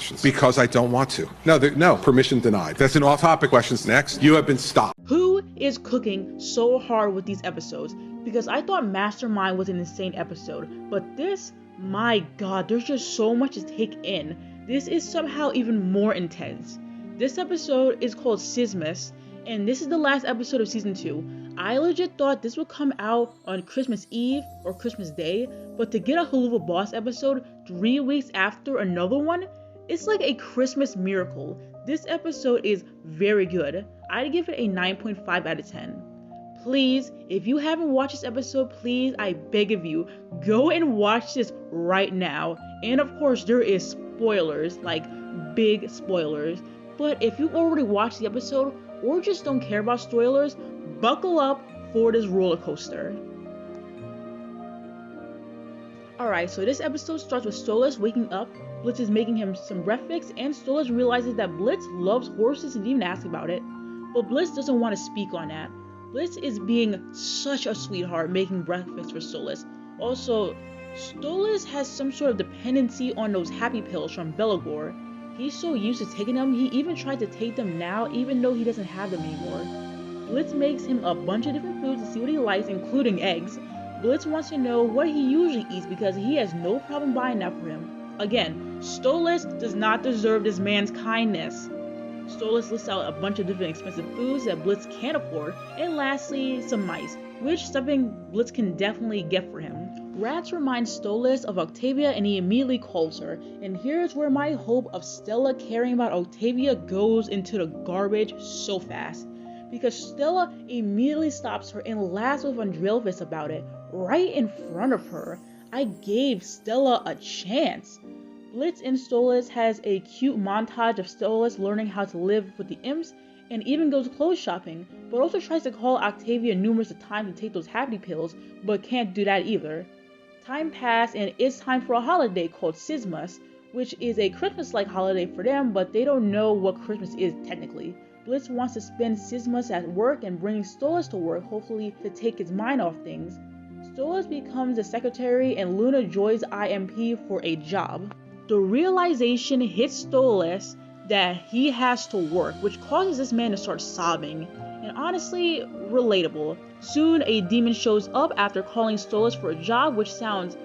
questions because I don't want to. No, permission denied. That's an off-topic questions. Next, you have been stopped. Who is cooking so hard with these episodes? Because I thought Mastermind was an insane episode, but this, my god, there's just so much to take in. This is somehow even more intense. This episode is called SINSMAS, and this is the last episode of season 2. I legit thought this would come out on Christmas Eve or Christmas Day, but to get a helluvaboss episode 3 weeks after another one, it's like a Christmas miracle. This episode is very good. I'd give it a 9.5 out of 10. Please, if you haven't watched this episode, please, I beg of you, go and watch this right now. And of course, there is spoilers, like big spoilers. But if you already watched the episode, or just don't care about spoilers, buckle up for this roller coaster. Alright, so this episode starts with Stolas waking up. Blitz is making him some breakfast, and Stolas realizes that Blitz loves horses and even asks about it. But Blitz doesn't want to speak on that. Blitz is being such a sweetheart making breakfast for Stolas. Also, Stolas has some sort of dependency on those happy pills from Belagor. He's so used to taking them, he even tries to take them now even though he doesn't have them anymore. Blitz makes him a bunch of different foods to see what he likes, including eggs. Blitz wants to know what he usually eats because he has no problem buying that for him. Again, Stolas does not deserve this man's kindness. Stolas lists out a bunch of different expensive foods that Blitz can't afford, and lastly, some mice, which something Blitz can definitely get for him. Rats remind Stolas of Octavia and he immediately calls her, and here's where my hope of Stella caring about Octavia goes into the garbage so fast. Because Stella immediately stops her and laughs with Andrelvis about it, right in front of her. I gave Stella a chance. Blitz in Stolas has a cute montage of Stolas learning how to live with the imps and even goes clothes shopping, but also tries to call Octavia numerous times to take those happy pills, but can't do that either. Time passed and it's time for a holiday called SINSMAS, which is a Christmas-like holiday for them, but they don't know what Christmas is technically. Blitz wants to spend SINSMAS at work and bring Stolas to work, hopefully to take his mind off things. Stolas becomes the secretary and Luna joins I.M.P for a job. The realization hits Stolas that he has to work, which causes this man to start sobbing. And honestly, relatable. Soon, a demon shows up after calling Stolas for a job, which sounds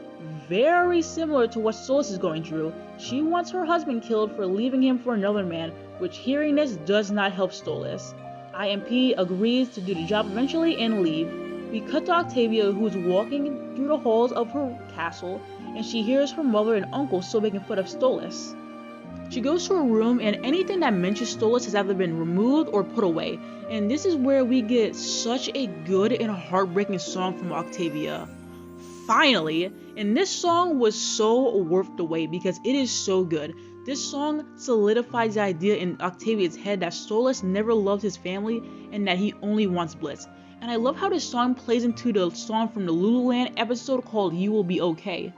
very similar to what Stolas is going through. She wants her husband killed for leaving him for another man, which hearing this does not help Stolas. I.M.P agrees to do the job eventually and leave. We cut to Octavia, who is walking through the halls of her castle, and she hears her mother and uncle still making fun of Stolas. She goes to her room, and anything that mentions Stolas has either been removed or put away, and this is where we get such a good and heartbreaking song from Octavia. Finally! And this song was so worth the wait because it is so good. This song solidifies the idea in Octavia's head that Stolas never loved his family and that he only wants Blitz. And I love how this song plays into the song from the Lululand episode called You Will Be Okay.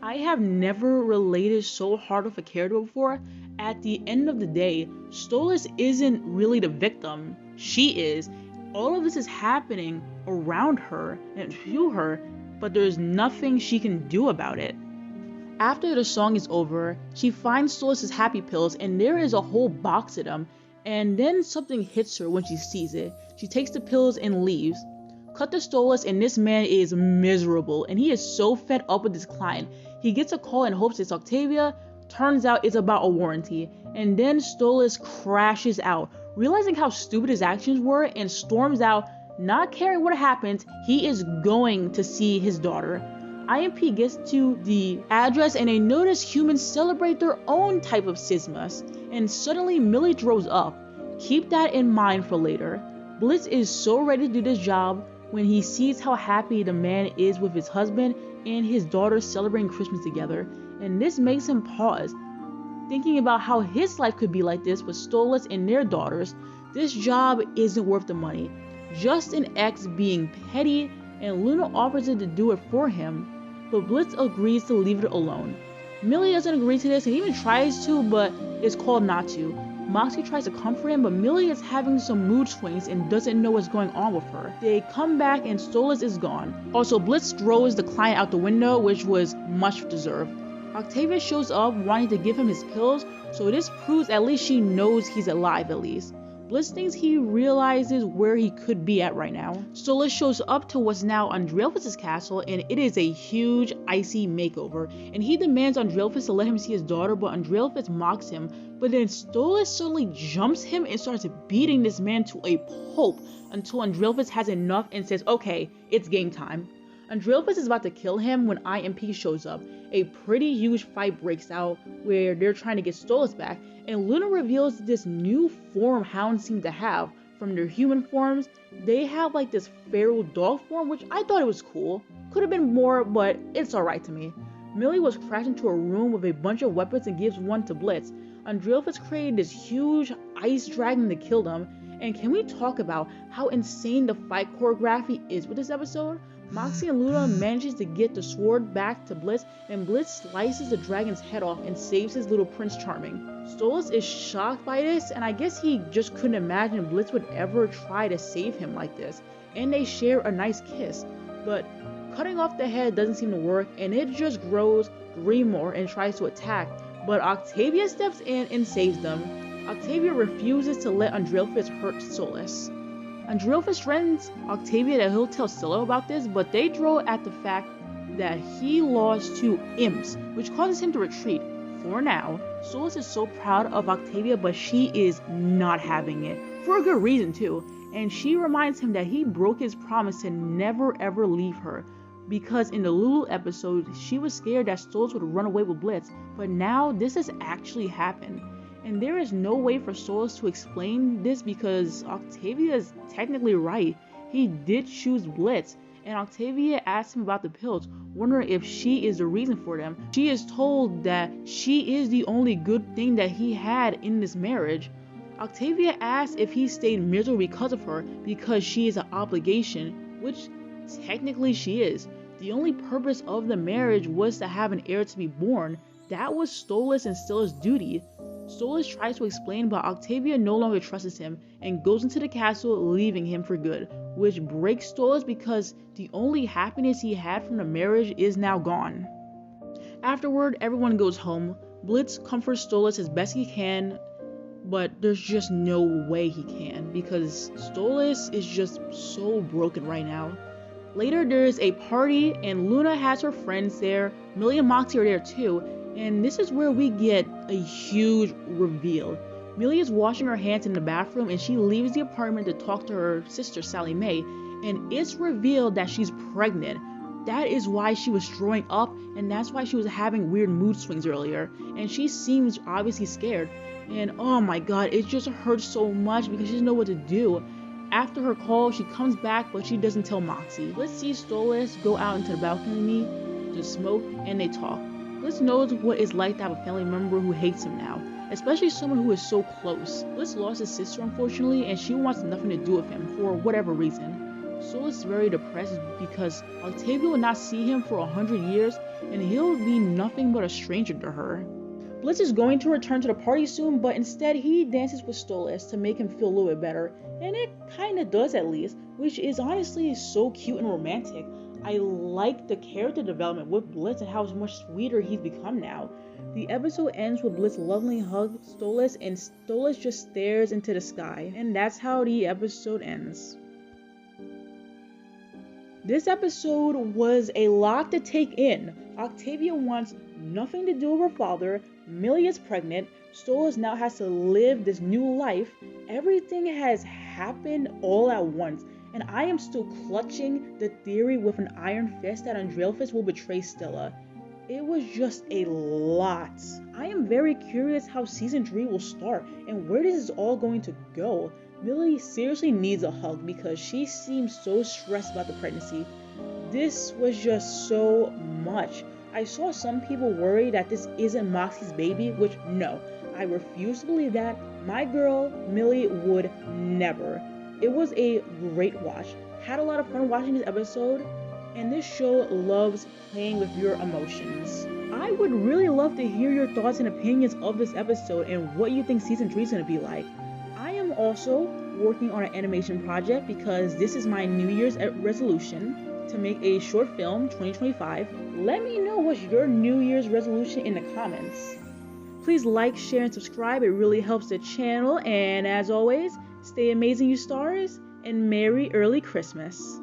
I have never related so hard with a character before. At the end of the day, Stolas isn't really the victim. She is. All of this is happening around her and to her, but there's nothing she can do about it. After the song is over, she finds Stolas' happy pills and there is a whole box of them, and then something hits her when she sees it. She takes the pills and leaves. Cut to Stolas and this man is miserable and he is so fed up with this client. He gets a call and hopes it's Octavia. Turns out it's about a warranty. And then Stolas crashes out, realizing how stupid his actions were, and storms out, not caring what happens. He is going to see his daughter. I.M.P gets to the address and they notice humans celebrate their own type of SINSMAS. And suddenly Millie throws up. Keep that in mind for later. Blitz is so ready to do this job when he sees how happy the man is with his husband and his daughter celebrating Christmas together, and this makes him pause, thinking about how his life could be like this with Stolas and their daughters. This job isn't worth the money. Just an ex being petty, and Luna offers it to do it for him, but Blitz agrees to leave it alone. Millie doesn't agree to this and even tries to, but is called not to. Moxie tries to comfort him, but Millie is having some mood swings and doesn't know what's going on with her. They come back and Stolas is gone. Also, Blitz throws the client out the window, which was much deserved. Octavia shows up wanting to give him his pills, so this proves at least she knows he's alive at least. Blitz thinks he realizes where he could be at right now. Stolas shows up to what's now Andreelphus' castle, and it is a huge, icy makeover. And he demands Andreelphus to let him see his daughter, but Andreelphus mocks him. But then Stolas suddenly jumps him and starts beating this man to a pulp until Andreelphus has enough and says, okay, it's game time. Andreelphus is about to kill him when I.M.P shows up. A pretty huge fight breaks out where they're trying to get Stolas back, and Luna reveals this new form hounds seem to have. From their human forms, they have like this feral dog form, which I thought it was cool. Could have been more, but it's alright to me. Millie was crashed into a room with a bunch of weapons and gives one to Blitz. Andreelphus created this huge ice dragon to kill them. And can we talk about how insane the fight choreography is with this episode? Moxie and Luna manages to get the sword back to Blitz, and Blitz slices the dragon's head off and saves his little Prince Charming. Stolas is shocked by this, and I guess he just couldn't imagine Blitz would ever try to save him like this. And they share a nice kiss, but cutting off the head doesn't seem to work, and it just grows 3 more and tries to attack, but Octavia steps in and saves them. Octavia refuses to let Andreelphus hurt Stolas. Andreelphus threatens Octavia that he'll tell Scylla about this, but they throw at the fact that he lost to imps, which causes him to retreat. For now, Stolas is so proud of Octavia, but she is not having it. For a good reason too, and she reminds him that he broke his promise to never ever leave her. Because in the Lulu episode, she was scared that Stolas would run away with Blitz, but now this has actually happened. And there is no way for Stolas to explain this because Octavia is technically right. He did choose Blitz, and Octavia asks him about the pills, wondering if she is the reason for them. She is told that she is the only good thing that he had in this marriage. Octavia asks if he stayed miserable because of her, because she is an obligation, which technically she is. The only purpose of the marriage was to have an heir to be born. That was Stolas and Scylla's duty. Stolas tries to explain, but Octavia no longer trusts him and goes into the castle, leaving him for good, which breaks Stolas because the only happiness he had from the marriage is now gone. Afterward, everyone goes home. Blitz comforts Stolas as best he can, but there's just no way he can because Stolas is just so broken right now. Later, there's a party and Luna has her friends there. Millie and Moxie are there too. And this is where we get a huge reveal. Millie is washing her hands in the bathroom and she leaves the apartment to talk to her sister Sally Mae, and it's revealed that she's pregnant. That is why she was throwing up, and that's why she was having weird mood swings earlier, and she seems obviously scared. And oh my god, it just hurts so much because she doesn't know what to do. After her call, she comes back, but she doesn't tell Moxie. Let's see Stolas go out into the balcony to smoke, and they talk. Blitz knows what it's like to have a family member who hates him now, especially someone who is so close. Blitz lost his sister unfortunately, and she wants nothing to do with him for whatever reason. Stolas is very depressed because Octavia will not see him for 100 years, and he'll be nothing but a stranger to her. Blitz is going to return to the party soon, but instead he dances with Stolas to make him feel a little bit better, and it kinda does at least, which is honestly so cute and romantic. I like the character development with Blitz and how much sweeter he's become now. The episode ends with Blitz lovingly hugs Stolas and Stolas just stares into the sky, and that's how the episode ends. This episode was a lot to take in. Octavia wants nothing to do with her father, Millie is pregnant, Stolas now has to live this new life. Everything has happened all at once. And I am still clutching the theory with an iron fist that Andreelphus will betray Scylla. It was just a lot. I am very curious how season 3 will start and where this is all going to go. Millie seriously needs a hug because she seems so stressed about the pregnancy. This was just so much. I saw some people worry that this isn't Moxie's baby, which no, I refuse to believe that. My girl, Millie, would never. It was a great watch. Had a lot of fun watching this episode, and this show loves playing with your emotions. I would really love to hear your thoughts and opinions of this episode and what you think season 3 is going to be like. I am also working on an animation project because this is my New Year's resolution. to make a short film 2025. Let me know what's your New Year's resolution in the comments. Please like, share, and subscribe. It really helps the channel. And as always, stay amazing, you stars, and Merry Early Christmas.